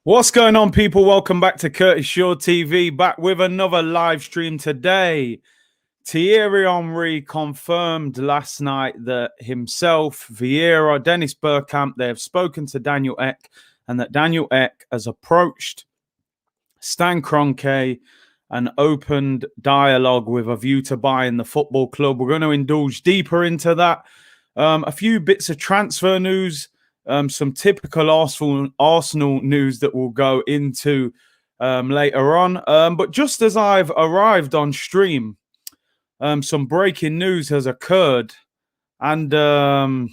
What's going on, people? Welcome back to Curtis Shaw TV, back with another live stream today. Thierry Henry confirmed last night that himself, Vieira, Dennis Bergkamp, they have spoken to Daniel Ek, and that Daniel Ek has approached Stan Kroenke and opened dialogue with a view to buying the football club. We're going to indulge deeper into that. A few bits of transfer news. Some typical Arsenal news that we'll go into later on. But just as I've arrived on stream, some breaking news has occurred. And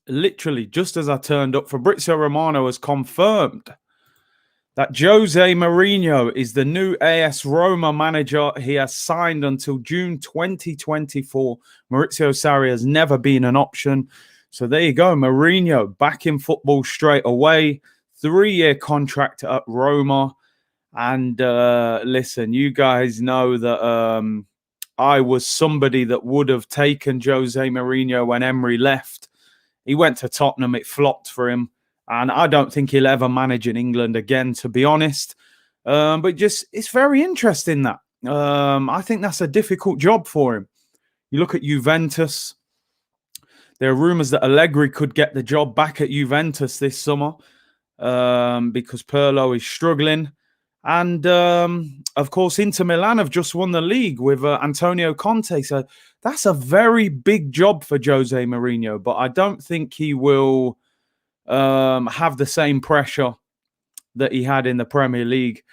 literally, just as I turned up, Fabrizio Romano has confirmed that Jose Mourinho is the new AS Roma manager. He has signed until June 2024. Maurizio Sarri has never been an option. So there you go, Mourinho back in football straight away. 3-year contract at Roma. And listen, you guys know that I was somebody that would have taken Jose Mourinho when Emery left. He went to Tottenham, it flopped for him. And I don't think he'll ever manage in England again, to be honest. But just, it's very interesting that. I think that's a difficult job for him. You look at Juventus. There are rumours that Allegri could get the job back at Juventus this summer because Pirlo is struggling. And, of course, Inter Milan have just won the league with Antonio Conte. So that's a very big job for Jose Mourinho. But I don't think he will have the same pressure that he had in the Premier League.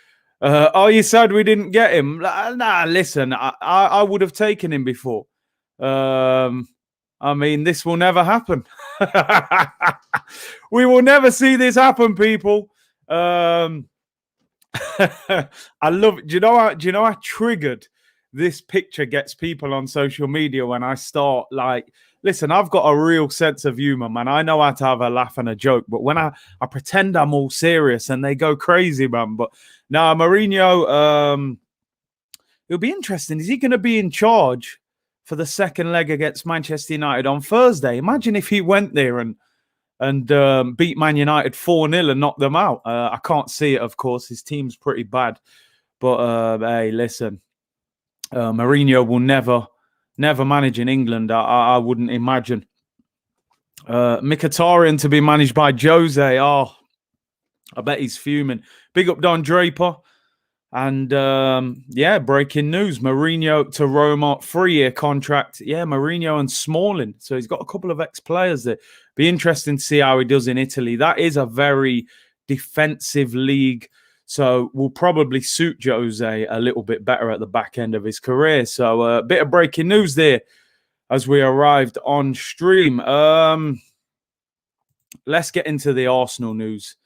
Oh, you said we didn't get him? Nah, listen, I would have taken him before. I mean, this will never happen. We will never see this happen, people. I love it. Do you know how triggered this picture gets people on social media when I start, like, listen, I've got a real sense of humor, man. I know how to have a laugh and a joke, but when I pretend I'm all serious and they go crazy, man. But now, Mourinho, it'll be interesting. Is he going to be in charge for the second leg against Manchester United on Thursday? Imagine if he went there and beat Man United 4-0 and knocked them out. I can't see it, of course. His team's pretty bad. But, hey, listen, Mourinho will never manage in England. I wouldn't imagine. Mkhitaryan to be managed by Jose. Oh, I bet he's fuming. Big up Don Draper. And, yeah, breaking news. Mourinho to Roma, 3-year contract. Yeah, Mourinho and Smalling. So he's got a couple of ex-players there. Be interesting to see how he does in Italy. That is a very defensive league. So will probably suit Jose a little bit better at the back end of his career. So a bit of breaking news there as we arrived on stream. Let's get into the Arsenal news.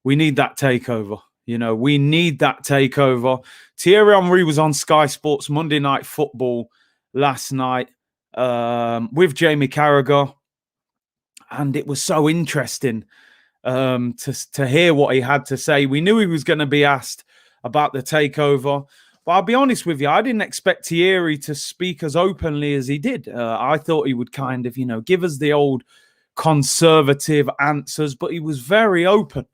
We need that takeover. You know, we need that takeover. Thierry Henry was on Sky Sports Monday Night Football last night with Jamie Carragher. And it was so interesting to hear what he had to say. We knew he was going to be asked about the takeover. But I'll be honest with you, I didn't expect Thierry to speak as openly as he did. I thought he would kind of, give us the old conservative answers. But he was very open.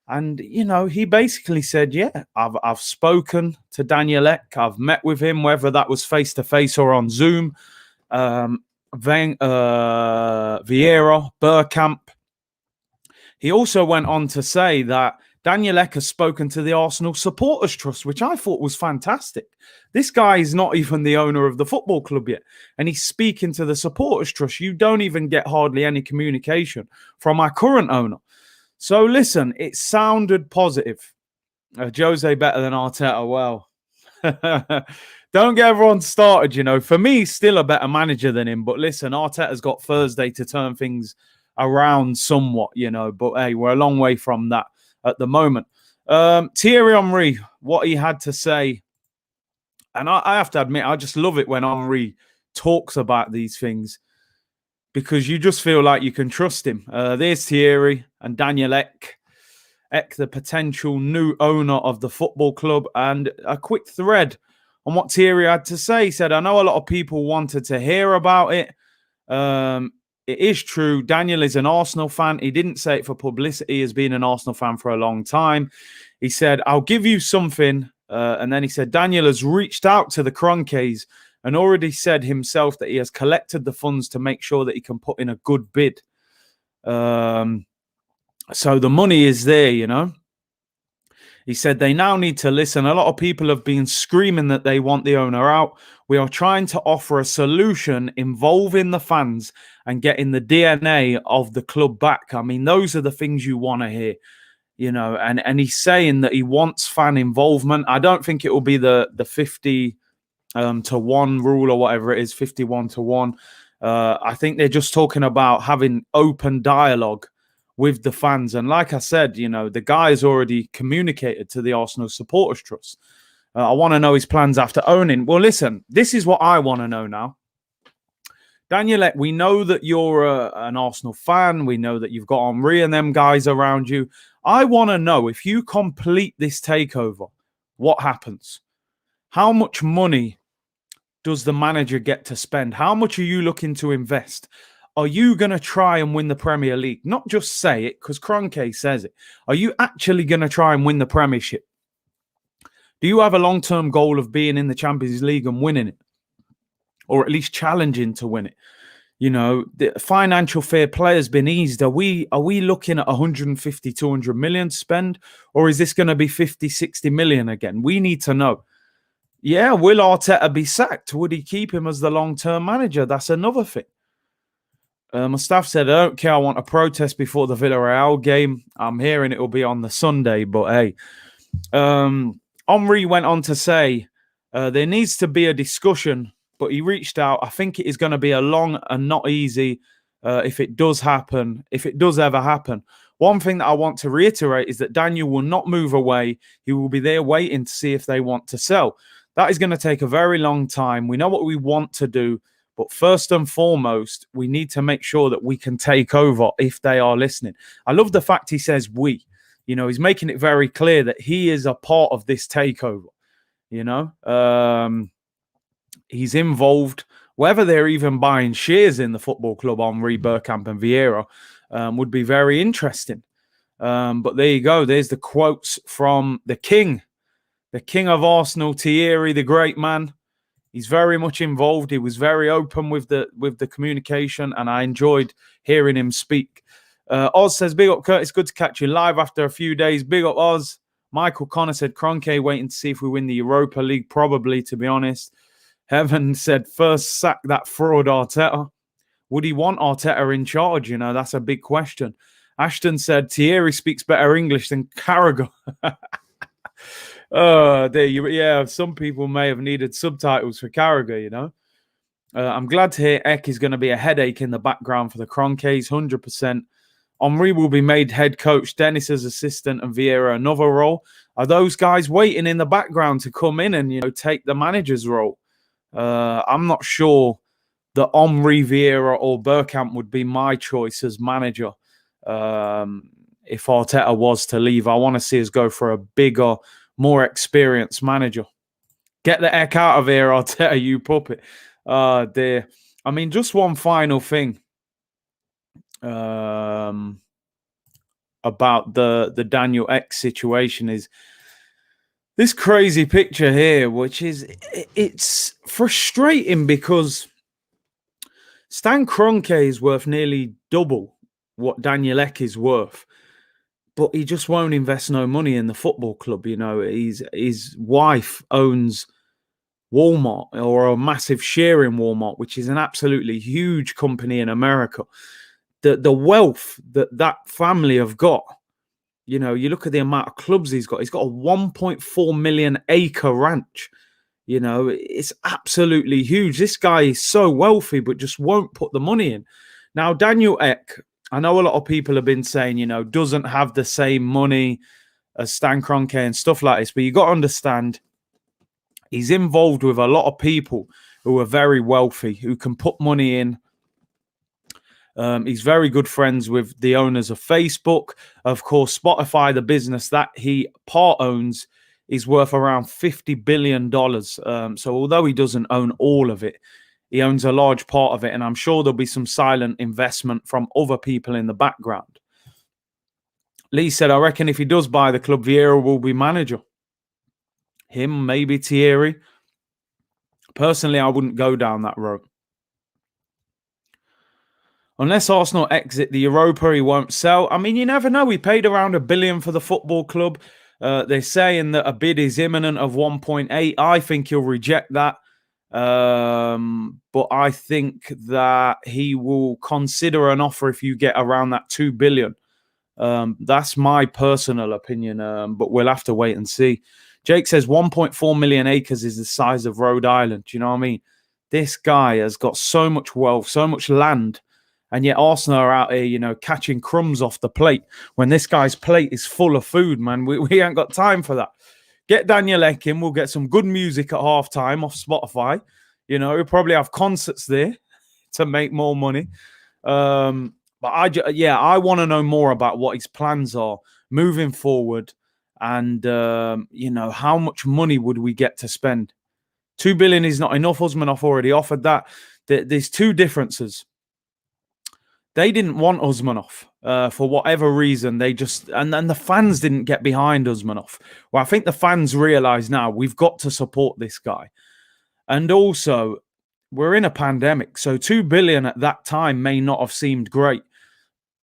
And, he basically said, yeah, I've spoken to Daniel Ek. I've met with him, whether that was face-to-face or on Zoom. Vieira, Bergkamp. He also went on to say that Daniel Ek has spoken to the Arsenal Supporters Trust, which I thought was fantastic. This guy is not even the owner of the football club yet, and he's speaking to the Supporters Trust. You don't even get hardly any communication from our current owner. So listen, it sounded positive. Jose better than Arteta. Well, don't get everyone started, For me, still a better manager than him. But listen, Arteta's got Thursday to turn things around somewhat, But hey, we're a long way from that at the moment. Thierry Henry, what he had to say. And I have to admit, I just love it when Henry talks about these things, because you just feel like you can trust him. There's Thierry and Daniel Ek. Eck, the potential new owner of the football club, and a quick thread on what Thierry had to say. He said, I know a lot of people wanted to hear about it. It is true. Daniel is an Arsenal fan. He didn't say it for publicity. He has been an Arsenal fan for a long time. He said, I'll give you something. And then he said, Daniel has reached out to the Kroenkes and already said himself that he has collected the funds to make sure that he can put in a good bid. So the money is there, you know. He said they now need to listen. A lot of people have been screaming that they want the owner out. We are trying to offer a solution involving the fans and getting the DNA of the club back. I mean, those are the things you want to hear, you know. And he's saying that he wants fan involvement. I don't think it will be the 50 to 1 rule or whatever it is, 51 to 1. I think they're just talking about having open dialogue with the fans. And like I said, you know, the guy has already communicated to the Arsenal Supporters Trust. I want to know his plans after owning. Well, listen, this is what I want to know now. Daniel, we know that you're an Arsenal fan. We know that you've got Henry and them guys around you. I want to know, if you complete this takeover, what happens? How much money does the manager get to spend? How much are you looking to invest? Are you going to try and win the Premier League? Not just say it, because Kroenke says it. Are you actually going to try and win the Premiership? Do you have a long-term goal of being in the Champions League and winning it? Or at least challenging to win it? You know, the financial fair play has been eased. Are we looking at 150, 200 million to spend? Or is this going to be 50, 60 million again? We need to know. Yeah, will Arteta be sacked? Would he keep him as the long-term manager? That's another thing. My staff said, I don't care. I want a protest before the Villarreal game. I'm hearing it will be on the Sunday, but hey. Henry went on to say, there needs to be a discussion, but he reached out. I think it is going to be a long and not easy if it does happen, if it does ever happen. One thing that I want to reiterate is that Daniel will not move away. He will be there waiting to see if they want to sell. That is going to take a very long time. We know what we want to do. But first and foremost, we need to make sure that we can take over if they are listening. I love the fact he says we. You know, he's making it very clear that he is a part of this takeover. You know, he's involved. Whether they're even buying shares in the football club, Henry, Bergkamp and Vieira, would be very interesting. But there you go. There's the quotes from the king of Arsenal, Thierry, the great man. He's very much involved. He was very open with the communication, and I enjoyed hearing him speak. Oz says, big up, Kurt. It's good to catch you live after a few days. Big up, Oz. Michael Connor said, Kroenke waiting to see if we win the Europa League. Probably, to be honest. Heaven said, first sack that fraud Arteta. Would he want Arteta in charge? You know, that's a big question. Ashton said, Thierry speaks better English than Carragher. Yeah, some people may have needed subtitles for Carragher, you know. I'm glad to hear Eck is going to be a headache in the background for the Kroenkes, 100%. Henry will be made head coach, Dennis as assistant, and Vieira another role. Are those guys waiting in the background to come in and, you know, take the manager's role? I'm not sure that Henry, Vieira or Bergkamp would be my choice as manager. If Arteta was to leave, I want to see us go for a bigger, more experienced manager. Get the heck out of here, Arteta, you puppet. Dear. I mean, just one final thing about the Daniel X situation is this crazy picture here, which is, it's frustrating because Stan Kroenke is worth nearly double what Daniel Ek is worth. But he just won't invest no money in the football club. You know, his wife owns Walmart, or a massive share in Walmart, which is an absolutely huge company in America. The wealth that family have got, you know, you look at the amount of clubs he's got. He's got a 1.4 million acre ranch. You know, it's absolutely huge. This guy is so wealthy, but just won't put the money in. Now, Daniel Ek, I know a lot of people have been saying, you know, doesn't have the same money as Stan Kroenke and stuff like this. But you got to understand, he's involved with a lot of people who are very wealthy, who can put money in He's very good friends with the owners of Facebook. Of course, Spotify, the business that he part owns, is worth around $50 billion. So although he doesn't own all of it, he owns a large part of it. And I'm sure there'll be some silent investment from other people in the background. Lee said, I reckon if he does buy the club, Vieira will be manager. Him, maybe Thierry. Personally, I wouldn't go down that road. Unless Arsenal exit the Europa, he won't sell. I mean, you never know. We paid around $1 billion for the football club. They're saying that a bid is imminent of 1.8. I think he'll reject that. But I think that he will consider an offer if you get around that 2 billion. That's my personal opinion, but we'll have to wait and see. Jake says 1.4 million acres is the size of Rhode Island. Do you know what I mean? This guy has got so much wealth, so much land, and yet Arsenal are out here, catching crumbs off the plate when this guy's plate is full of food, man. We ain't got time for that. Get Daniel Ek in. We'll get some good music at halftime off Spotify. We'll probably have concerts there to make more money. But I want to know more about what his plans are moving forward, and how much money would we get to spend? 2 billion is not enough. Usmanov already offered that. There's two differences. They didn't want Usmanov for whatever reason. They just and the fans didn't get behind Usmanov. Well, I think the fans realize now we've got to support this guy, and also we're in a pandemic, so 2 billion at that time may not have seemed great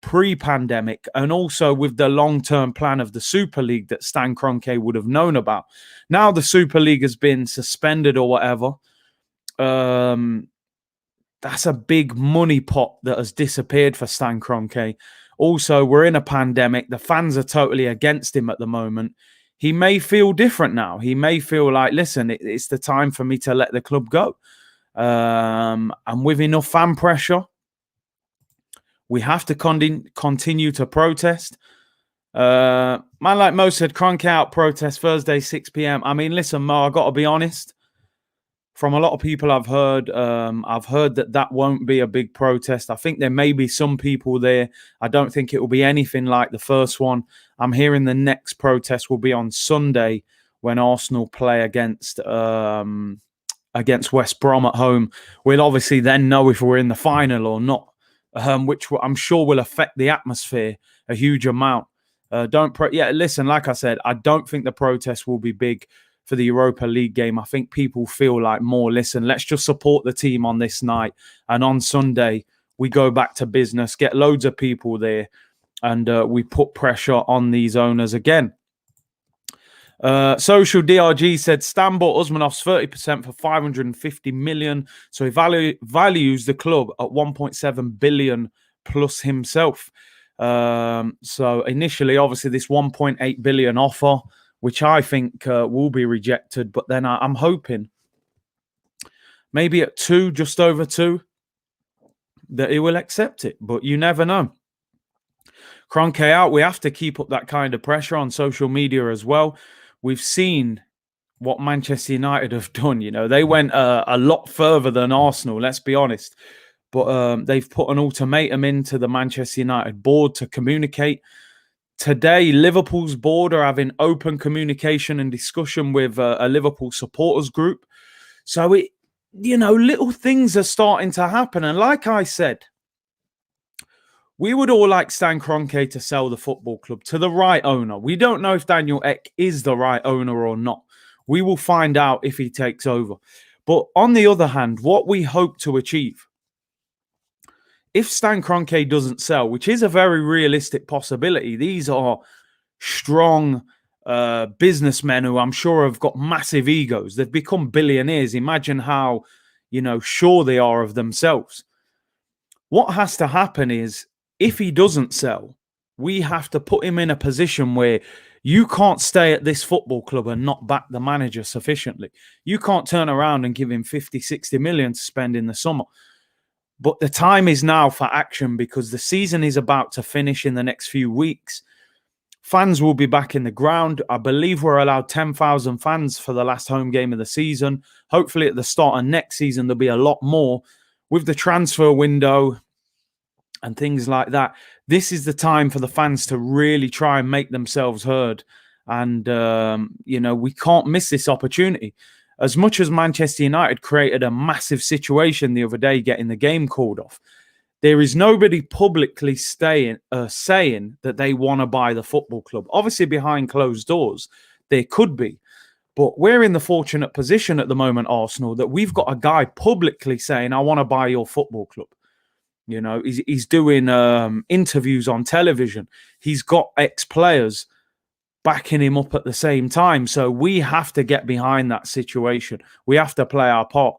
pre-pandemic, and also with the long-term plan of the Super League that Stan Kroenke would have known about. Now the Super League has been suspended or whatever. That's a big money pot that has disappeared for Stan Kroenke. Also, we're in a pandemic. The fans are totally against him at the moment. He may feel different now. He may feel like, listen, it's the time for me to let the club go. And with enough fan pressure, we have to continue to protest. Man like Mo said, Kroenke out protest Thursday, 6 p.m. I mean, listen, Mo, I got to be honest. From a lot of people I've heard that won't be a big protest. I think there may be some people there. I don't think it will be anything like the first one. I'm hearing the next protest will be on Sunday when Arsenal play against West Brom at home. We'll obviously then know if we're in the final or not, which I'm sure will affect the atmosphere a huge amount. Listen, like I said, I don't think the protest will be big for the Europa League game. I think people feel like more, listen, let's just support the team on this night. And on Sunday, we go back to business, get loads of people there, and we put pressure on these owners again. Social DRG said Stan bought Usmanov's 30% for 550 million. So he values the club at 1.7 billion plus himself. So initially, obviously, this 1.8 billion offer, which I think will be rejected. But then I'm hoping maybe at 2, just over 2, that he will accept it. But you never know. Kroenke out. We have to keep up that kind of pressure on social media as well. We've seen what Manchester United have done. They went a lot further than Arsenal, let's be honest. But they've put an ultimatum into the Manchester United board to communicate. Today, Liverpool's board are having open communication and discussion with a Liverpool supporters group. So, little things are starting to happen. And like I said, we would all like Stan Kroenke to sell the football club to the right owner. We don't know if Daniel Ek is the right owner or not. We will find out if he takes over. But on the other hand, what we hope to achieve, if Stan Kroenke doesn't sell, which is a very realistic possibility, these are strong businessmen who I'm sure have got massive egos. They've become billionaires. Imagine how, sure they are of themselves. What has to happen is, if he doesn't sell, we have to put him in a position where you can't stay at this football club and not back the manager sufficiently. You can't turn around and give him 50, 60 million to spend in the summer. But the time is now for action because the season is about to finish in the next few weeks. Fans will be back in the ground. I believe we're allowed 10,000 fans for the last home game of the season. Hopefully at the start of next season, there'll be a lot more. With the transfer window and things like that. This is the time for the fans to really try and make themselves heard. And, we can't miss this opportunity. As much as Manchester United created a massive situation the other day getting the game called off, there is nobody publicly saying that they want to buy the football club. Obviously, behind closed doors, there could be. But we're in the fortunate position at the moment, Arsenal, that we've got a guy publicly saying, I want to buy your football club. He's doing interviews on television. He's got ex-players backing him up at the same time. So we have to get behind that situation. We have to play our part.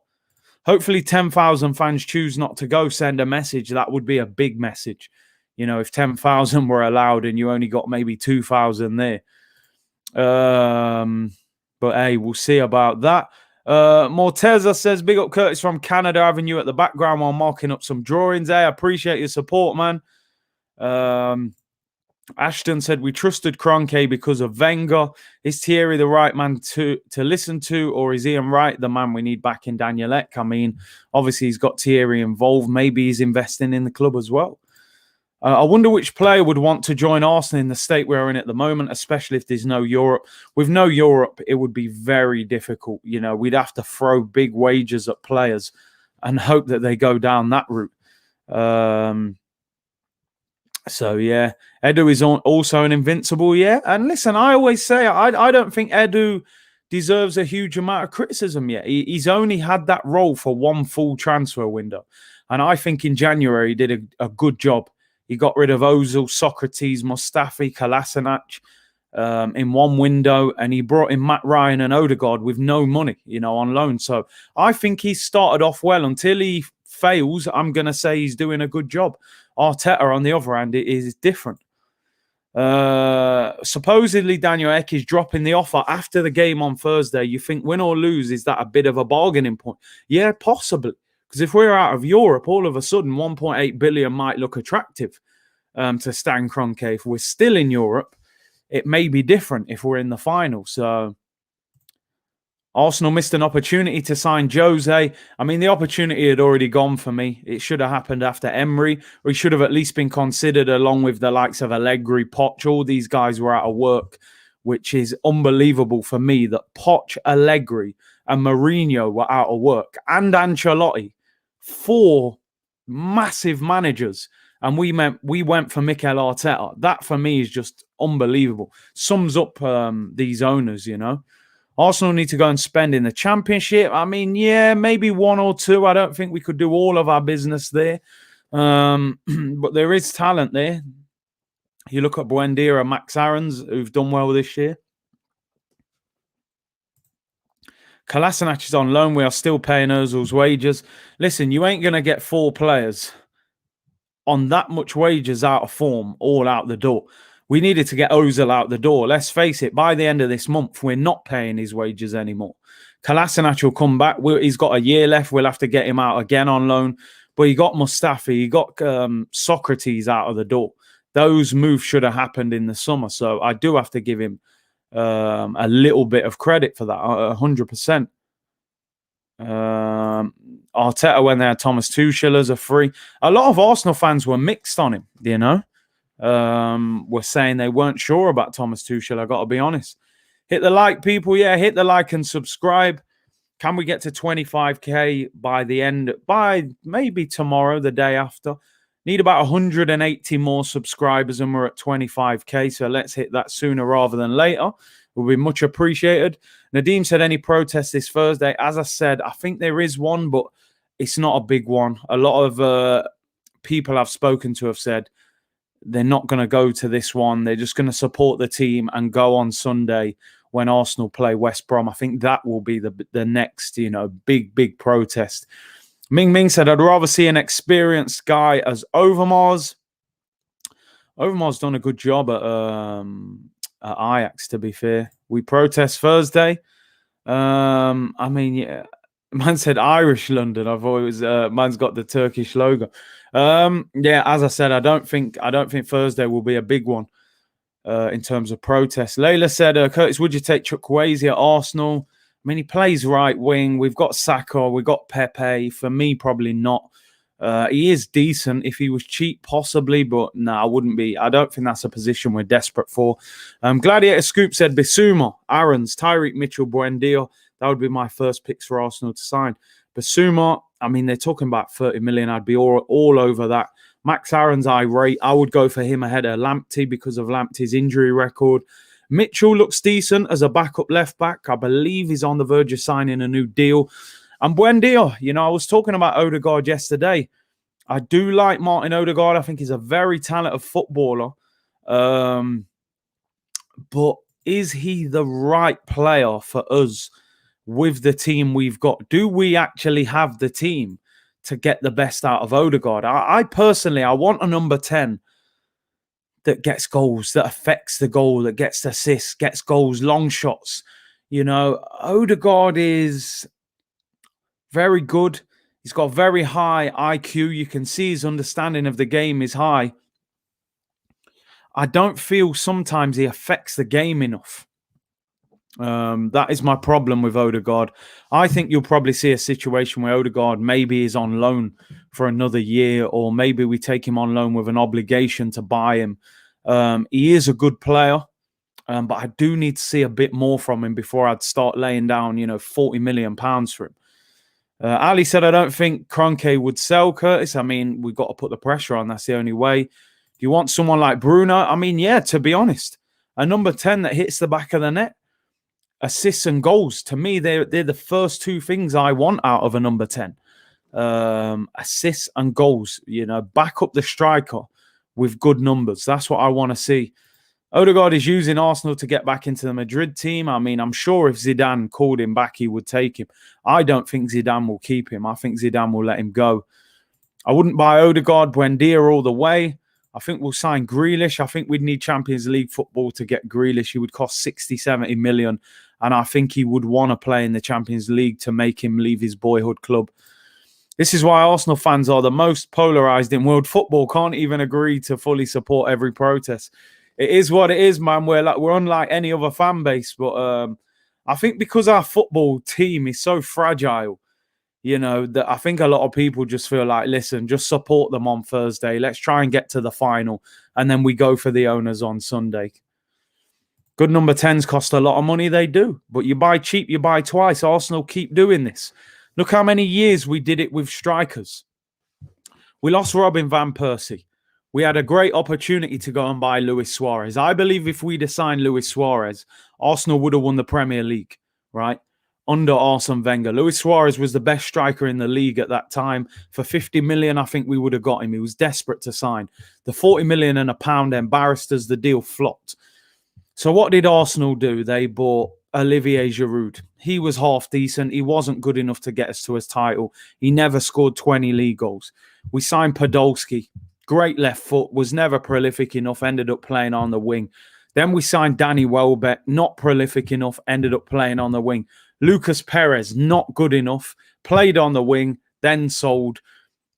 Hopefully 10,000 fans choose not to go, send a message. That would be a big message. If 10,000 were allowed and you only got maybe 2,000 there. But hey, we'll see about that. Morteza says, big up Curtis from Canada, having you at the background while marking up some drawings. Hey, I appreciate your support, man. Ashton said, we trusted Kroenke because of Wenger. Is Thierry the right man to listen to, or is Ian Wright the man we need back in Daniel Ek? I mean, obviously he's got Thierry involved. Maybe he's investing in the club as well. I wonder which player would want to join Arsenal in the state we're in at the moment, especially if there's no Europe. With no Europe, it would be very difficult. We'd have to throw big wages at players and hope that they go down that route. So, yeah, Edu is also an invincible, yeah. And listen, I always say I don't think Edu deserves a huge amount of criticism yet. He's only had that role for one full transfer window. And I think in January he did a good job. He got rid of Ozil, Socrates, Mustafi, Kolasinac in one window, and he brought in Matt Ryan and Odegaard with no money, on loan. So I think he started off well. Until he fails, I'm going to say he's doing a good job. Arteta, on the other hand, is different. Supposedly, Daniel Ek is dropping the offer after the game on Thursday. You think, win or lose, is that a bit of a bargaining point? Yeah, possibly. Because if we're out of Europe, all of a sudden 1.8 billion might look attractive to Stan Kroenke. If we're still in Europe, it may be different if we're in the final. So Arsenal missed an opportunity to sign Jose. I mean, the opportunity had already gone for me. It should have happened after Emery, or he should have at least been considered along with the likes of Allegri, Poch. All these guys were out of work, which is unbelievable for me that Poch, Allegri and Mourinho were out of work, and Ancelotti. 4 massive managers, and we went for Mikel Arteta. That for me is just unbelievable. Sums up these owners, Arsenal need to go and spend in the Championship. I mean, yeah, maybe 1 or 2. I don't think we could do all of our business there, but there is talent there. You look at Buendia and Max Aarons, who've done well this year. Kolasinac is on loan. We are still paying Ozil's wages. Listen, you ain't going to get 4 players on that much wages out of form all out the door. We needed to get Ozil out the door. Let's face it, by the end of this month, we're not paying his wages anymore. Kolasinac will come back. He's got a year left. We'll have to get him out again on loan. But he got Mustafi, he got Socrates out of the door. Those moves should have happened in the summer. So I do have to give him a little bit of credit for that, 100%. Arteta, when they had Thomas Tuchel as a free, a lot of Arsenal fans were mixed on him, were saying they weren't sure about Thomas Tuchel. I got to be honest. Hit the like, people. Yeah, hit the like and subscribe. Can we get to 25k by maybe tomorrow, the day after? Need about 180 more subscribers and we're at 25k. So let's hit that sooner rather than later. It will be much appreciated. Nadeem said, any protests this Thursday? As I said, I think there is one, but it's not a big one. A lot of people I've spoken to have said they're not going to go to this one. They're just going to support the team and go on Sunday when Arsenal play West Brom. I think that will be the next, big protest. Ming Ming said, I'd rather see an experienced guy as Overmars. Overmars done a good job at Ajax, to be fair. We protest Thursday. I mean, yeah. Man said Irish London. I've always man's got the Turkish logo. Yeah, as I said, I don't think Thursday will be a big one in terms of protest. Layla said, Curtis, would you take Chukwueze at Arsenal? I mean, he plays right wing. We've got Saka, we've got Pepe. For me, probably not. He is decent. If he was cheap, possibly, but no, I wouldn't be. I don't think that's a position we're desperate for. Gladiator Scoop said Bissouma, Aarons, Tyreek Mitchell, Buendia. That would be my first picks for Arsenal to sign. Bissouma, I mean, they're talking about 30 million. I'd be all over that. Max Aarons, I rate. I would go for him ahead of Lamptey because of Lamptey's injury record. Mitchell looks decent as a backup left back. I believe he's on the verge of signing a new deal. And Buendia, I was talking about Odegaard yesterday. I do like Martin Odegaard. I think he's a very talented footballer. But is he the right player for us with the team we've got? Do we actually have the team to get the best out of Odegaard? I personally, I want a number 10 that gets goals, that affects the goal, that gets assists, gets goals, long shots. Odegaard is very good. He's got very high IQ. You can see his understanding of the game is high. I don't feel sometimes he affects the game enough. That is my problem with Odegaard. I think you'll probably see a situation where Odegaard maybe is on loan for another year, or maybe we take him on loan with an obligation to buy him. He is a good player, but I do need to see a bit more from him before I'd start laying down, £40 million for him. Ali said, I don't think Kroenke would sell, Curtis. I mean, we've got to put the pressure on. That's the only way. Do you want someone like Bruno? I mean, yeah, to be honest, a number 10 that hits the back of the net, assists and goals. To me, they're the first two things I want out of a number 10. Assists and goals, back up the striker with good numbers. That's what I want to see. Odegaard is using Arsenal to get back into the Madrid team. I mean, I'm sure if Zidane called him back, he would take him. I don't think Zidane will keep him. I think Zidane will let him go. I wouldn't buy Odegaard, Buendia all the way. I think we'll sign Grealish. I think we'd need Champions League football to get Grealish. He would cost 60, 70 million. And I think he would want to play in the Champions League to make him leave his boyhood club. This is why Arsenal fans are the most polarised in world football. Can't even agree to fully support every protest. It is what it is, man. We're unlike any other fan base. But I think because our football team is so fragile, that I think a lot of people just feel like, listen, just support them on Thursday. Let's try and get to the final. And then we go for the owners on Sunday. Good number 10s cost a lot of money. They do. But you buy cheap, you buy twice. Arsenal keep doing this. Look how many years we did it with strikers. We lost Robin van Persie. We had a great opportunity to go and buy Luis Suarez. I believe if we'd assigned Luis Suarez, Arsenal would have won the Premier League, right? Under Arsene Wenger. Luis Suarez was the best striker in the league at that time. For 50 million, I think we would have got him. He was desperate to sign. The 40 million and a pound embarrassed us. The deal flopped. So what did Arsenal do? They bought Olivier Giroud. He was half decent. He wasn't good enough to get us to his title. He never scored 20 league goals. We signed Podolski. Great left foot, was never prolific enough, ended up playing on the wing. Then we signed Danny Welbeck, not prolific enough, ended up playing on the wing. Lucas Perez, not good enough, played on the wing, then sold.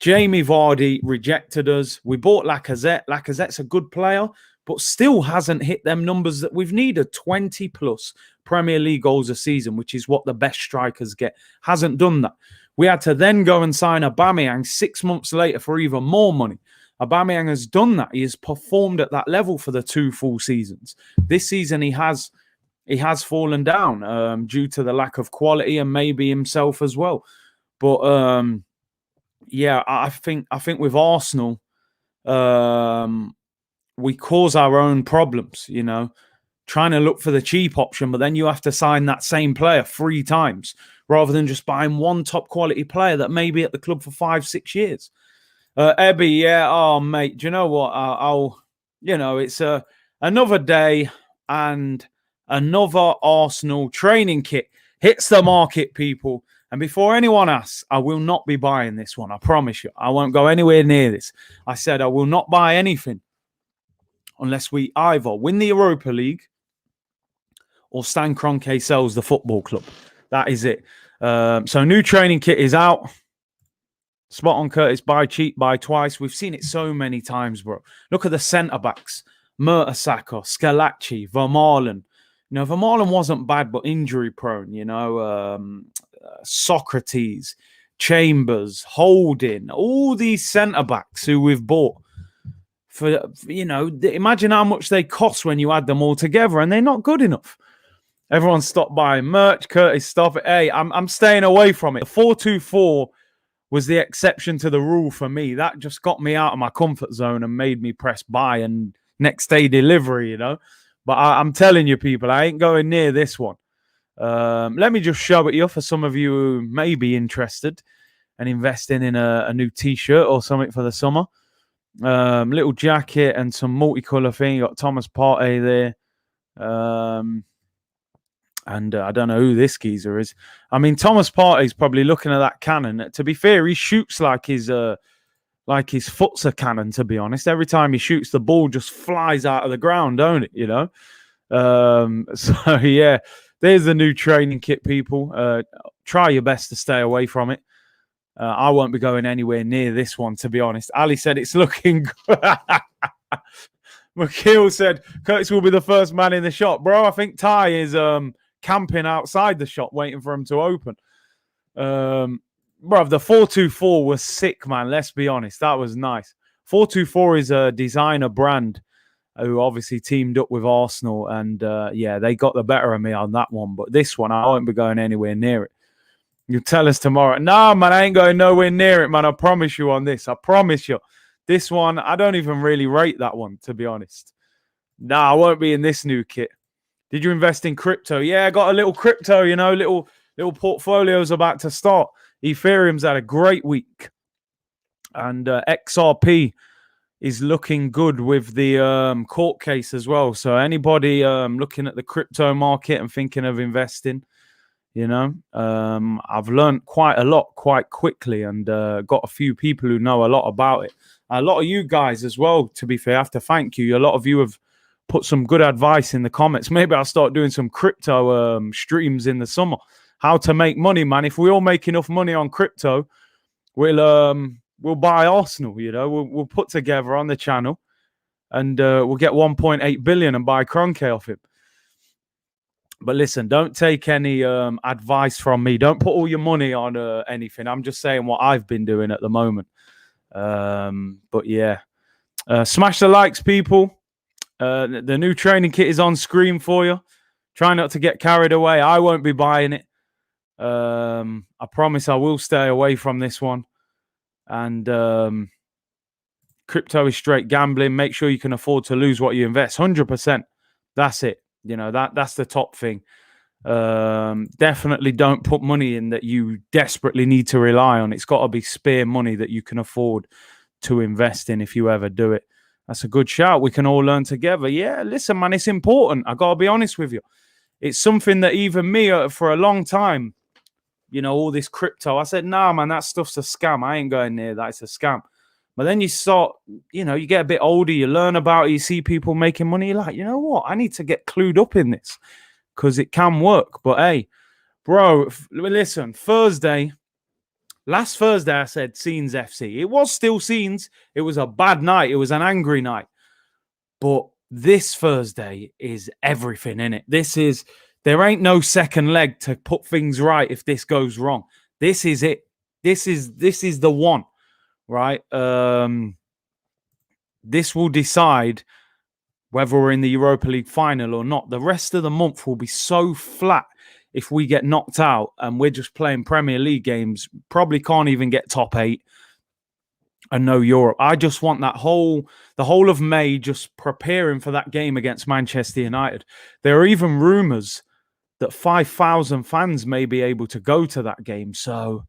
Jamie Vardy rejected us. We bought Lacazette. Lacazette's a good player, but still hasn't hit them numbers that we've needed. 20 plus Premier League goals a season, which is what the best strikers get. Hasn't done that. We had to then go and sign Aubameyang 6 months later for even more money. Aubameyang has done that. He has performed at that level for the 2 full seasons. This season, he has fallen down due to the lack of quality and maybe himself as well. But I think with Arsenal, we cause our own problems. Trying to look for the cheap option, but then you have to sign that same player 3 times rather than just buying one top quality player that may be at the club for 5-6 years. Ebby, yeah. Oh, mate, do you know what? It's another day and another Arsenal training kit hits the market, people. And before anyone asks, I will not be buying this one. I promise you. I won't go anywhere near this. I said I will not buy anything unless we either win the Europa League or Stan Kroenke sells the football club. That is it. So new training kit is out. Spot on, Curtis. Buy cheap, buy twice. We've seen it so many times, bro. Look at the centre-backs. Mertesacker, Scalacci, Vermaelen. Vermaelen wasn't bad, but injury-prone, Socrates. Chambers, Holding, all these centre-backs who we've bought for, imagine how much they cost when you add them all together, and they're not good enough. Everyone stopped buying merch. Curtis, stop it. Hey, I'm staying away from it. The 4-2-4 was the exception to the rule for me. That just got me out of my comfort zone and made me press buy and next day delivery, But I'm telling you, people, I ain't going near this one. Let me just show it you for some of you who may be interested and investing in a new T-shirt or something for the summer. Little jacket and some multicolour thing. You got Thomas Partey there. And I don't know who this geezer is. I mean, Thomas Partey's probably looking at that cannon. To be fair, he shoots like his foot's a cannon, to be honest. Every time he shoots, the ball just flies out of the ground, don't it, So, yeah, there's the new training kit, people. Try your best to stay away from it. I won't be going anywhere near this one, to be honest. Ali said it's looking good. McKeel said, Curtis will be the first man in the shop. Bro, I think Ty is camping outside the shop waiting for him to open. Bro, the 4-2-4 was sick, man. Let's be honest. That was nice. 4-2-4 is a designer brand who obviously teamed up with Arsenal. And, yeah, they got the better of me on that one. But this one, I won't be going anywhere near it. You tell us tomorrow. No, man, I ain't going nowhere near it, man. I promise you on this. I promise you. This one, I don't even really rate that one, to be honest. Nah, I won't be in this new kit. Did you invest in crypto? Yeah, I got a little crypto, little portfolio's about to start. Ethereum's had a great week. And XRP is looking good with the court case as well. So anybody looking at the crypto market and thinking of investing, I've learned quite a lot quite quickly and got a few people who know a lot about it. A lot of you guys as well, to be fair, I have to thank you. A lot of you have put some good advice in the comments. Maybe I'll start doing some crypto streams in the summer. How to make money, man. If we all make enough money on crypto, we'll buy Arsenal, We'll put together on the channel and we'll get 1.8 billion and buy Kroenke off him. But listen, don't take any advice from me. Don't put all your money on anything. I'm just saying what I've been doing at the moment. But yeah, smash the likes, people. The new training kit is on screen for you. Try not to get carried away. I won't be buying it. I promise I will stay away from this one. And crypto is straight gambling. Make sure you can afford to lose what you invest. 100%. That's it. That's the top thing. Definitely don't put money in that you desperately need to rely on. It's got to be spare money that you can afford to invest in if you ever do it. That's a good shout. We can all learn together. Yeah, listen, man, it's important. I got to be honest with you. It's something that even me, for a long time, all this crypto, I said, nah, man, that stuff's a scam. I ain't going near that. It's a scam. But then you start, you get a bit older, you learn about it, you see people making money. You're like, you know what? I need to get clued up in this because it can work. But hey, bro, listen, last Thursday, I said Scenes FC. It was still Scenes. It was a bad night. It was an angry night. But this Thursday is everything, innit? There ain't no second leg to put things right if this goes wrong. This is it. This is the one, right? This will decide whether we're in the Europa League final or not. The rest of the month will be so flat if we get knocked out and we're just playing Premier League games. Probably can't even get top 8 and no Europe. I just want the whole of May just preparing for that game against Manchester United. There are even rumours that 5,000 fans may be able to go to that game. So,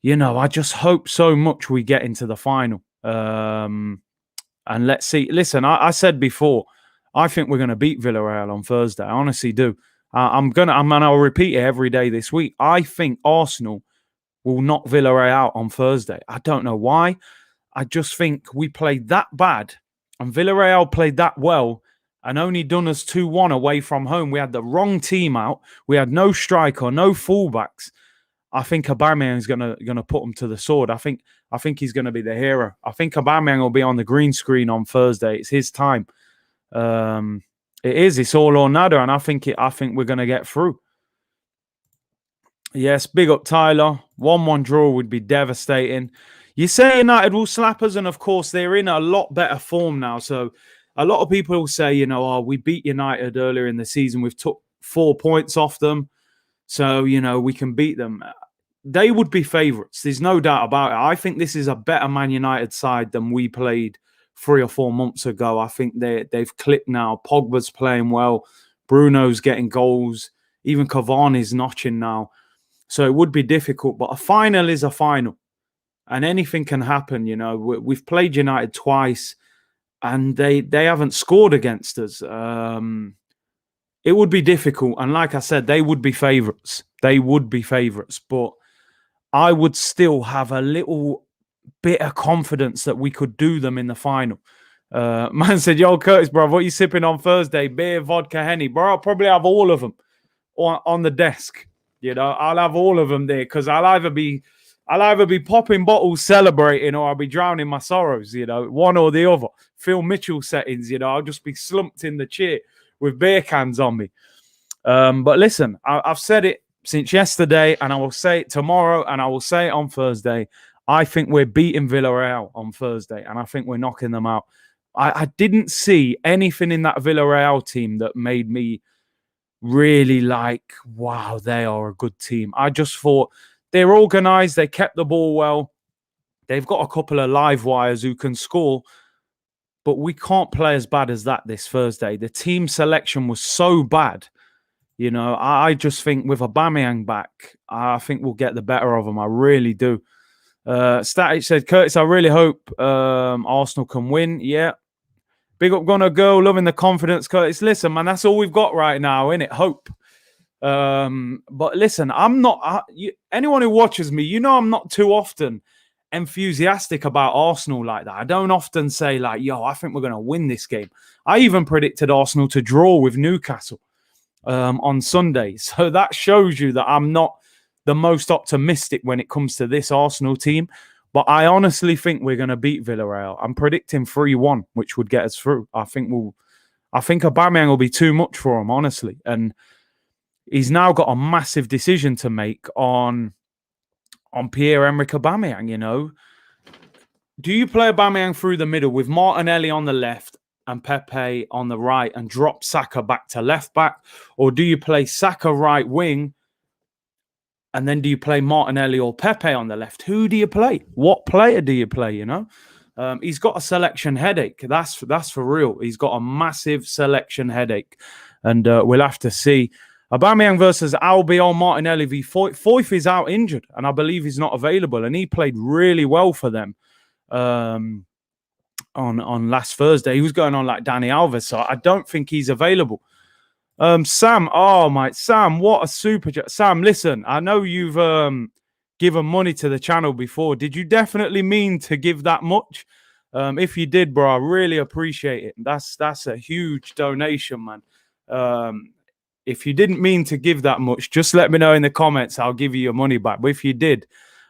I just hope so much we get into the final. And let's see. Listen, I said before, I think we're going to beat Villarreal on Thursday. I honestly do. I'll repeat it every day this week. I think Arsenal will knock Villarreal out on Thursday. I don't know why. I just think we played that bad and Villarreal played that well and only done us 2-1 away from home. We had the wrong team out. We had no striker, no fullbacks. I think Aubameyang is gonna put him to the sword. I think he's gonna be the hero. I think Aubameyang will be on the green screen on Thursday. It's his time. It is. It's all or nada, and I think we're gonna get through. Yes, big up Tyler. 1-1 draw would be devastating. You say United will slap us, and of course they're in a lot better form now. So a lot of people will say, oh, we beat United earlier in the season. We've took 4 points off them. So, we can beat them. They would be favourites. There's no doubt about it. I think this is a better Man United side than we played 3 or 4 months ago. I think they've clicked now. Pogba's playing well. Bruno's getting goals. Even Cavani's notching now. So it would be difficult. But a final is a final. And anything can happen, We've played United twice. And they haven't scored against us. It would be difficult. And like I said, they would be favourites. They would be favourites. But I would still have a little bit of confidence that we could do them in the final. Man said, yo, Curtis, bro, what are you sipping on Thursday? Beer, vodka, Henny. Bro, I'll probably have all of them on the desk. I'll have all of them there because I'll either be popping bottles celebrating or I'll be drowning my sorrows, one or the other. Phil Mitchell settings, I'll just be slumped in the chair with beer cans on me. But listen, I've said it since yesterday, and I will say it tomorrow, and I will say it on Thursday. I think we're beating Villarreal on Thursday, and I think we're knocking them out. I didn't see anything in that Villarreal team that made me really like, wow, they are a good team. I just thought they're organised. They kept the ball well. They've got a couple of live wires who can score, but we can't play as bad as that this Thursday. The team selection was so bad. I just think with Aubameyang back, I think we'll get the better of them. I really do. Static said, Curtis, I really hope Arsenal can win. Yeah. Big up Gonna Go, loving the confidence, Curtis. Listen, man, that's all we've got right now, innit? Hope. But listen, I'm not... anyone who watches me, I'm not too often enthusiastic about Arsenal like that. I don't often say like, yo, I think we're going to win this game. I even predicted Arsenal to draw with Newcastle on Sunday. So that shows you that I'm not the most optimistic when it comes to this Arsenal team. But I honestly think we're going to beat Villarreal. I'm predicting 3-1, which would get us through. I think Aubameyang will be too much for him, honestly. And he's now got a massive decision to make on Pierre-Emerick Aubameyang, Do you play Aubameyang through the middle with Martinelli on the left and Pepe on the right and drop Saka back to left back? Or do you play Saka right wing and then do you play Martinelli or Pepe on the left? Who do you play? What player do you play, He's got a selection headache. That's for real. He's got a massive selection headache. And we'll have to see. Aubameyang versus Albiol Martinelli v. Foyth is out injured, and I believe he's not available. And he played really well for them on last Thursday. He was going on like Danny Alves, so I don't think he's available. Sam, Sam, what a super chat. Sam, listen, I know you've given money to the channel before. Did you definitely mean to give that much? If you did, bro, I really appreciate it. That's a huge donation, man. If you didn't mean to give that much, just let me know in the comments. I'll give you your money back. But if you did,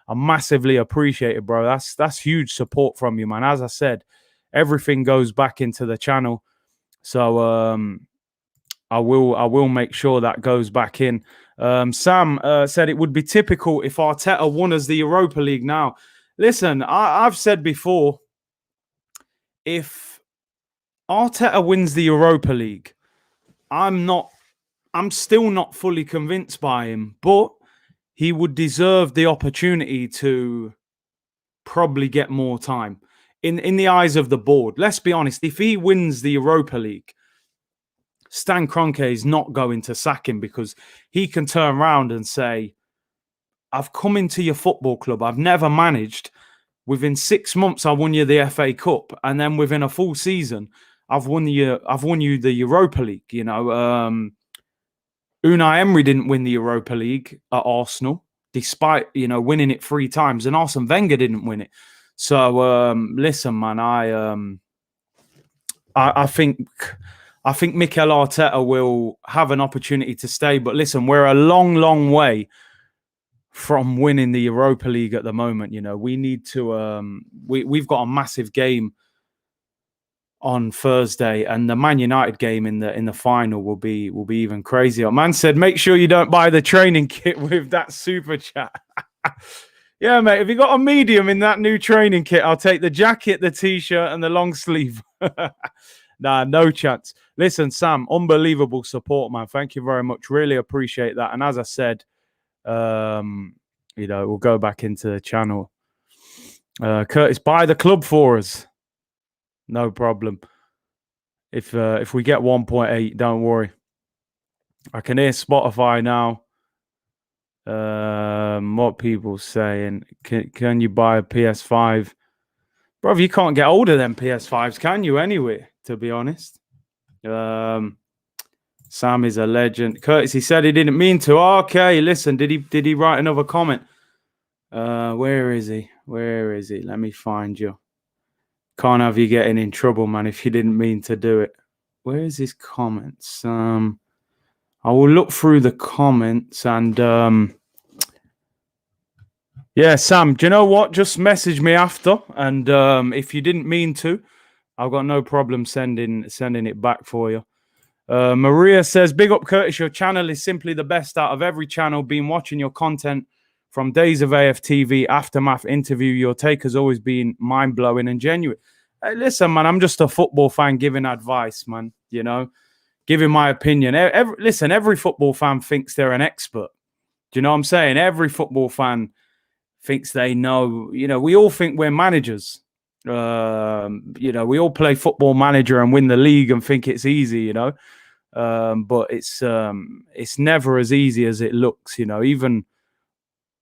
I massively appreciate it, bro. That's huge support from you, man. As I said, everything goes back into the channel. So I will make sure that goes back in. Sam said it would be typical if Arteta won as the Europa League now. Listen, I've said before, if Arteta wins the Europa League, I'm still not fully convinced by him, but he would deserve the opportunity to probably get more time in the eyes of the board. Let's be honest, if he wins the Europa League, Stan Kroenke is not going to sack him because he can turn around and say, I've come into your football club, I've never managed. Within 6 months, I won you the FA Cup, and then within a full season, I've won you the Europa League, Unai Emery didn't win the Europa League at Arsenal, despite, winning it 3 times. And Arsene Wenger didn't win it. So, listen, man, I think Mikel Arteta will have an opportunity to stay. But listen, we're a long, long way from winning the Europa League at the moment. We need to, we've got a massive game on Thursday, and the Man United game in the final will be even crazier. Man said, make sure you don't buy the training kit with that super chat. Yeah, mate. If you got a medium in that new training kit, I'll take the jacket, the t-shirt, and the long sleeve. Nah, no chance. Listen, Sam, unbelievable support, man. Thank you very much. Really appreciate that. And as I said, we'll go back into the channel. Curtis, buy the club for us. No problem. If we get 1.8, don't worry. I can hear Spotify now. What people saying? Can you buy a PS5? Bro, you can't get older than PS5s, can you? Anyway, to be honest. Sam is a legend. Curtis, he said he didn't mean to. Okay, listen, did he write another comment? Where is he? Where is he? Let me find you. Can't have you getting in trouble, man, if you didn't mean to do it. Where is his comments? I will look through the comments and yeah, Sam, do you know what? Just message me after, and if you didn't mean to, I've got no problem sending it back for you. Maria says, big up, Curtis. Your channel is simply the best out of every channel. Been watching your content from days of AFTV, Aftermath interview. Your take has always been mind-blowing and genuine. Hey, listen, man, I'm just a football fan giving advice, man, giving my opinion. Every football fan thinks they're an expert. Do you know what I'm saying? Every football fan thinks they know. We all think we're managers. We all play Football Manager and win the league and think it's easy, but it's never as easy as it looks. Even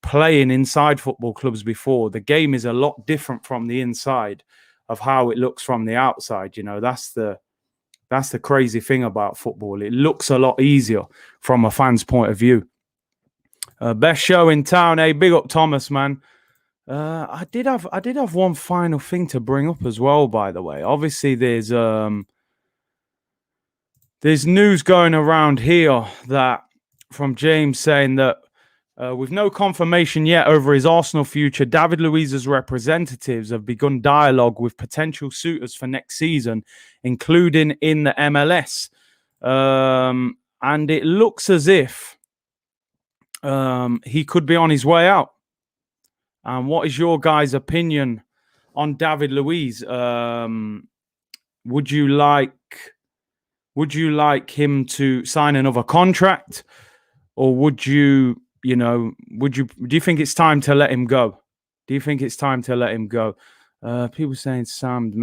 playing inside football clubs before, the game is a lot different from the inside of how it looks from the outside. That's the crazy thing about football. It looks a lot easier from a fan's point of view. Best show in town. Hey, big up Thomas, man. I did have one final thing to bring up as well, by the way. Obviously, there's news going around here that from James saying that with no confirmation yet over his Arsenal future, David Luiz's representatives have begun dialogue with potential suitors for next season, including in the MLS. And it looks as if he could be on his way out. And what is your guys' opinion on David Luiz? Would you like him to sign another contract, or do you think it's time to let him go? Do you think it's time to let him go? People saying Sam,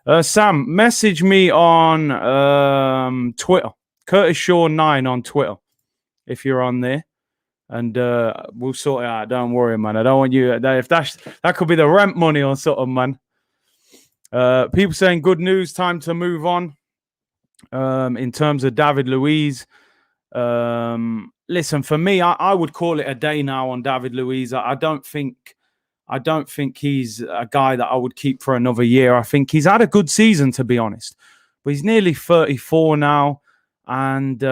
message me on Twitter, Curtis Shaw 9 on Twitter, if you're on there. And we'll sort it out. Don't worry, man. I don't want you. If that could be the rent money or something, man. People saying good news. Time to move on. In terms of David Luiz, listen, for me, I would call it a day now on David Luiz. I don't think he's a guy that I would keep for another year. I think he's had a good season, to be honest, but he's nearly 34 now, and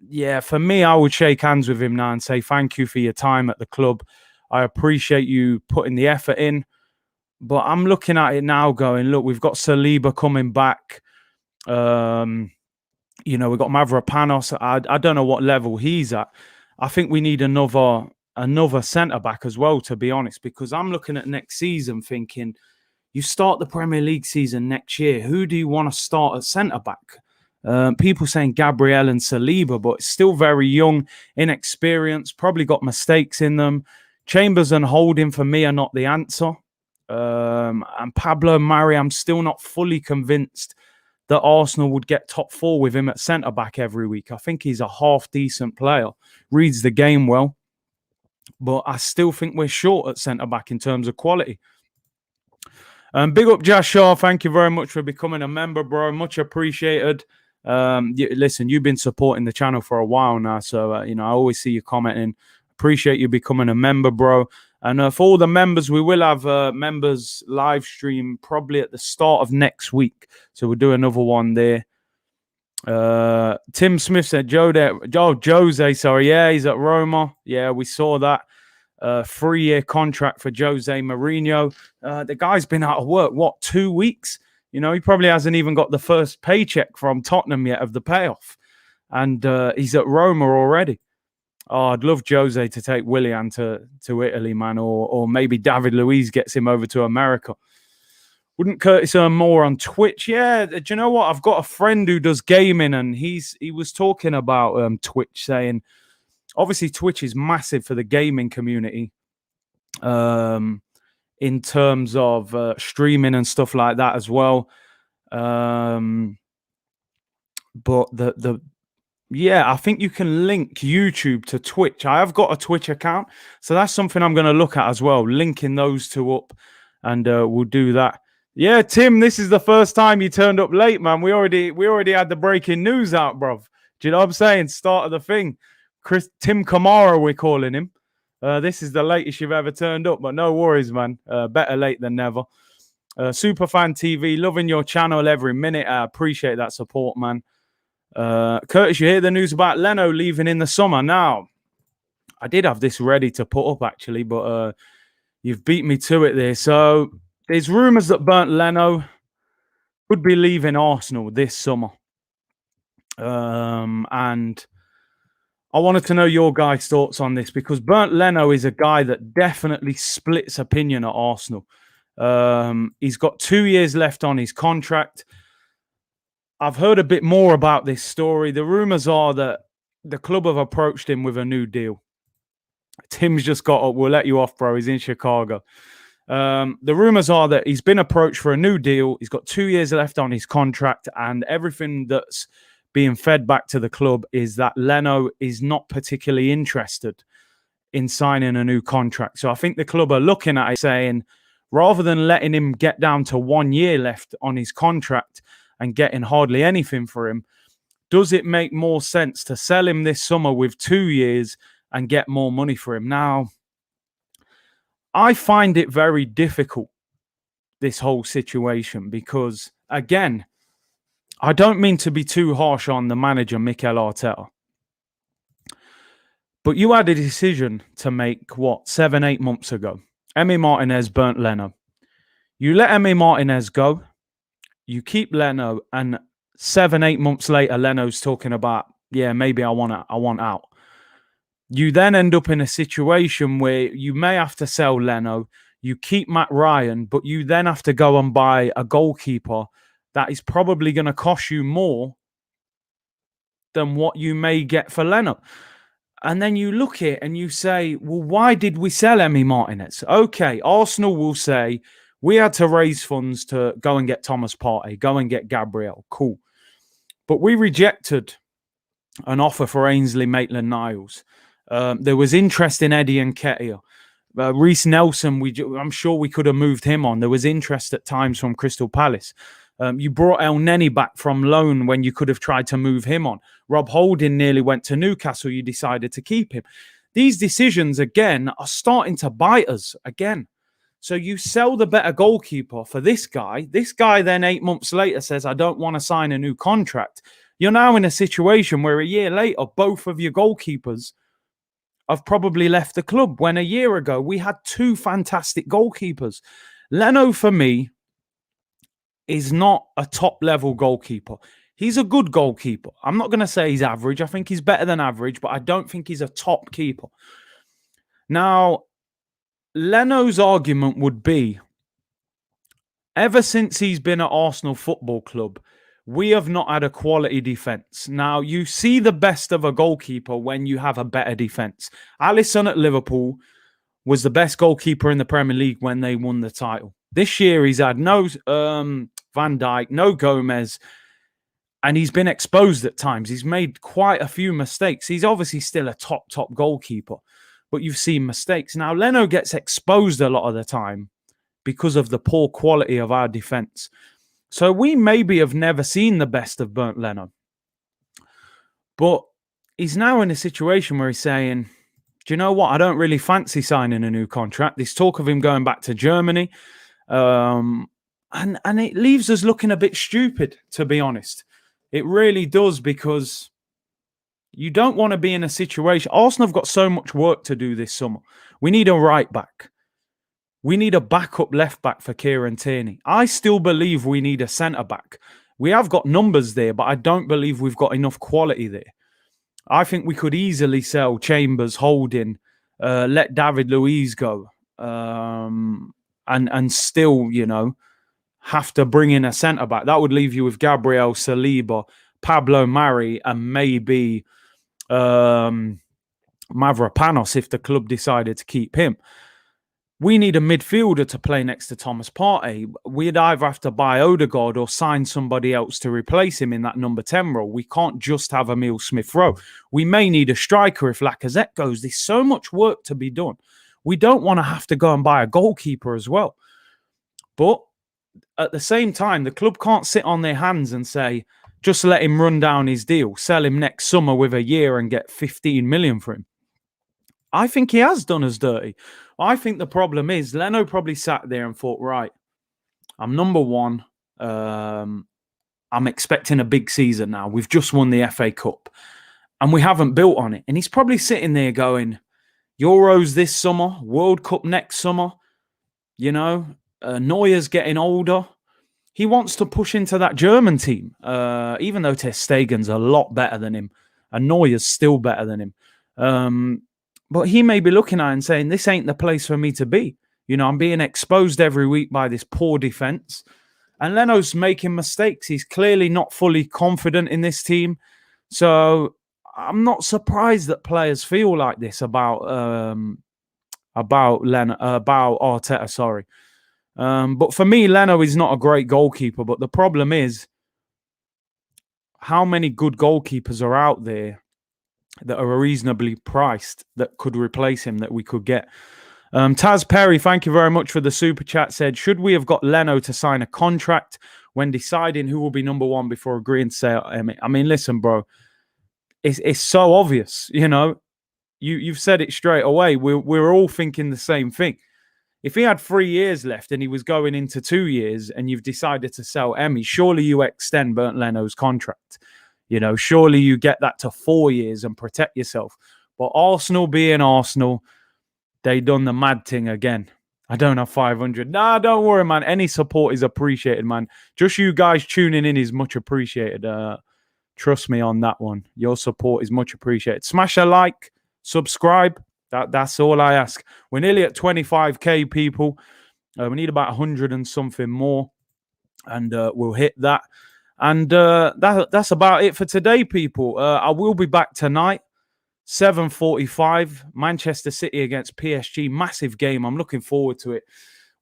yeah, for me, I would shake hands with him now and say thank you for your time at the club. I appreciate you putting the effort in. But I'm looking at it now going, look, we've got Saliba coming back. We've got Mavropanos. I don't know what level he's at. I think we need another centre-back as well, to be honest, because I'm looking at next season thinking, you start the Premier League season next year, who do you want to start at centre-back? People saying Gabriel and Saliba, but still very young, inexperienced, probably got mistakes in them. Chambers and Holding, for me, are not the answer. And Pablo Mari, I'm still not fully convinced that Arsenal would get top four with him at centre-back every week. I think he's a half-decent player, reads the game well, but I still think we're short at centre-back in terms of quality. Big up Josh Shaw, thank you very much for becoming a member, bro. Much appreciated. Listen, you've been supporting the channel for a while now, so I always see you commenting. Appreciate you becoming a member, bro. And for all the members, we will have members live stream probably at the start of next week, so we'll do another one there. Tim Smith said Jose, sorry, yeah, he's at Roma. Yeah, we saw that. 3-year contract for Jose Mourinho. The guy's been out of work, 2 weeks? He probably hasn't even got the first paycheck from Tottenham yet of the payoff. And he's at Roma already. Oh, I'd love Jose to take Willian to Italy, man, or maybe David Luiz gets him over to America. Wouldn't Curtis earn more on Twitch? Yeah, do you know what? I've got a friend who does gaming, and he was talking about Twitch, saying obviously Twitch is massive for the gaming community, in terms of streaming and stuff like that as well. But yeah, I think you can link YouTube to Twitch. I have got a Twitch account, so that's something I'm going to look at as well, linking those two up, and we'll do that. Yeah, Tim, this is the first time you turned up late, man. We already had the breaking news out, bro. Do you know what I'm saying? Start of the thing. Tim Kamara, we're calling him. This is the latest you've ever turned up, but no worries, man. Better late than never. Superfan TV, loving your channel every minute. I appreciate that support, man. Curtis, you hear the news about Leno leaving in the summer? Now, I did have this ready to put up, actually, but you've beat me to it there. So there's rumours that Bernd Leno could be leaving Arsenal this summer. And I wanted to know your guys' thoughts on this, because Bernd Leno is a guy that definitely splits opinion at Arsenal. He's got 2 years left on his contract. I've heard a bit more about this story. The rumours are that the club have approached him with a new deal. Tim's just got up. We'll let you off, bro. He's in Chicago. The rumours are that he's been approached for a new deal. He's got 2 years left on his contract, and everything that's being fed back to the club is that Leno is not particularly interested in signing a new contract. So I think the club are looking at it saying, rather than letting him get down to 1 year left on his contract and getting hardly anything for him, does it make more sense to sell him this summer with 2 years and get more money for him? Now, I find it very difficult, this whole situation, because, again, I don't mean to be too harsh on the manager, Mikel Arteta, but you had a decision to make, 7-8 months ago. Emi Martinez burnt Leno. You let Emi Martinez go. You keep Leno, and 7-8 months later, Leno's talking about, yeah, maybe I want out. You then end up in a situation where you may have to sell Leno. You keep Matt Ryan, but you then have to go and buy a goalkeeper that is probably going to cost you more than what you may get for Leno. And then you look at it and you say, well, why did we sell Emi Martinez? Okay, Arsenal will say, we had to raise funds to go and get Thomas Partey, go and get Gabriel. Cool. But we rejected an offer for Ainsley Maitland-Niles. There was interest in Eddie Nketiah. Reece Nelson, I'm sure we could have moved him on. There was interest at times from Crystal Palace. You brought El Neni back from loan when you could have tried to move him on. Rob Holding nearly went to Newcastle. You decided to keep him. These decisions, again, are starting to bite us again. So you sell the better goalkeeper for this guy. This guy then 8 months later says, I don't want to sign a new contract. You're now in a situation where a year later, both of your goalkeepers have probably left the club, when a year ago we had two fantastic goalkeepers. Leno, for me, is not a top-level goalkeeper. He's a good goalkeeper. I'm not going to say he's average. I think he's better than average, but I don't think he's a top keeper. Now, Leno's argument would be, ever since he's been at Arsenal Football Club, we have not had a quality defence. Now, you see the best of a goalkeeper when you have a better defence. Alisson at Liverpool was the best goalkeeper in the Premier League when they won the title. This year, he's had no Van Dijk, no Gomez, and he's been exposed at times. He's made quite a few mistakes. He's obviously still a top goalkeeper, but you've seen mistakes. Now, Leno gets exposed a lot of the time because of the poor quality of our defence. So we maybe have never seen the best of Bernd Leno. But he's now in a situation where he's saying, do you know what? I don't really fancy signing a new contract. There's talk of him going back to Germany. And it leaves us looking a bit stupid, to be honest. It really does, because you don't want to be in a situation. Arsenal have got so much work to do this summer. We need a right back. We need a backup left back for Kieran Tierney. I still believe we need a centre back. We have got numbers there, but I don't believe we've got enough quality there. I think we could easily sell Chambers, Holding, let David Luiz go, and still, have to bring in a centre back. That would leave you with Gabriel Saliba, Pablo Mari, and maybe Mavropanos if the club decided to keep him. We need a midfielder to play next to Thomas Partey. We'd either have to buy Odegaard or sign somebody else to replace him in that number 10 role. We can't just have Emile Smith-Rowe. We may need a striker if Lacazette goes. There's so much work to be done. We don't want to have to go and buy a goalkeeper as well. But at the same time, the club can't sit on their hands and say, just let him run down his deal, sell him next summer with a year and get 15 million for him. I think he has done us dirty. I think the problem is Leno probably sat there and thought, right, I'm number one. I'm expecting a big season now. We've just won the FA Cup and we haven't built on it. And he's probably sitting there going, Euros this summer, World Cup next summer, Neuer's getting older. He wants to push into that German team, even though Ter Stegen's a lot better than him and Neuer's still better than him. But he may be looking at it and saying, this ain't the place for me to be. I'm being exposed every week by this poor defense. And Leno's making mistakes. He's clearly not fully confident in this team. So I'm not surprised that players feel like this about Arteta, sorry. But for me, Leno is not a great goalkeeper. But the problem is, how many good goalkeepers are out there that are reasonably priced that could replace him that we could get? Taz Perry, thank you very much for the super chat, said, should we have got Leno to sign a contract when deciding who will be number one before agreeing to sell him? I mean, listen, bro, it's so obvious, you've said it straight away. We're all thinking the same thing. If he had 3 years left and he was going into 2 years and you've decided to sell Emmy, surely you extend Bernd Leno's contract. Surely you get that to 4 years and protect yourself. But Arsenal being Arsenal, they done the mad thing again. I don't have 500. Nah, don't worry, man. Any support is appreciated, man. Just you guys tuning in is much appreciated. Trust me on that one. Your support is much appreciated. Smash a like, subscribe. That's all I ask. We're nearly at 25k people. We need about 100 and something more. And we'll hit that. And that's about it for today, people. I will be back tonight, 7:45, Manchester City against PSG. Massive game. I'm looking forward to it.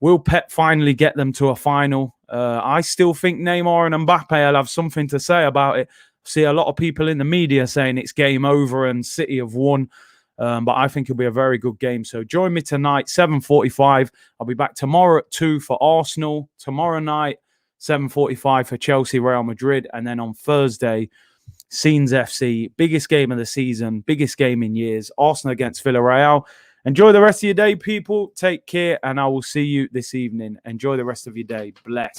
Will Pep finally get them to a final? I still think Neymar and Mbappe will have something to say about it. See a lot of people in the media saying it's game over and City have won. But I think it'll be a very good game. So join me tonight, 7:45. I'll be back tomorrow at 2 for Arsenal. Tomorrow night, 7:45 for Chelsea, Real Madrid. And then on Thursday, Scenes FC, biggest game of the season, biggest game in years, Arsenal against Villarreal. Enjoy the rest of your day, people. Take care, and I will see you this evening. Enjoy the rest of your day. Bless.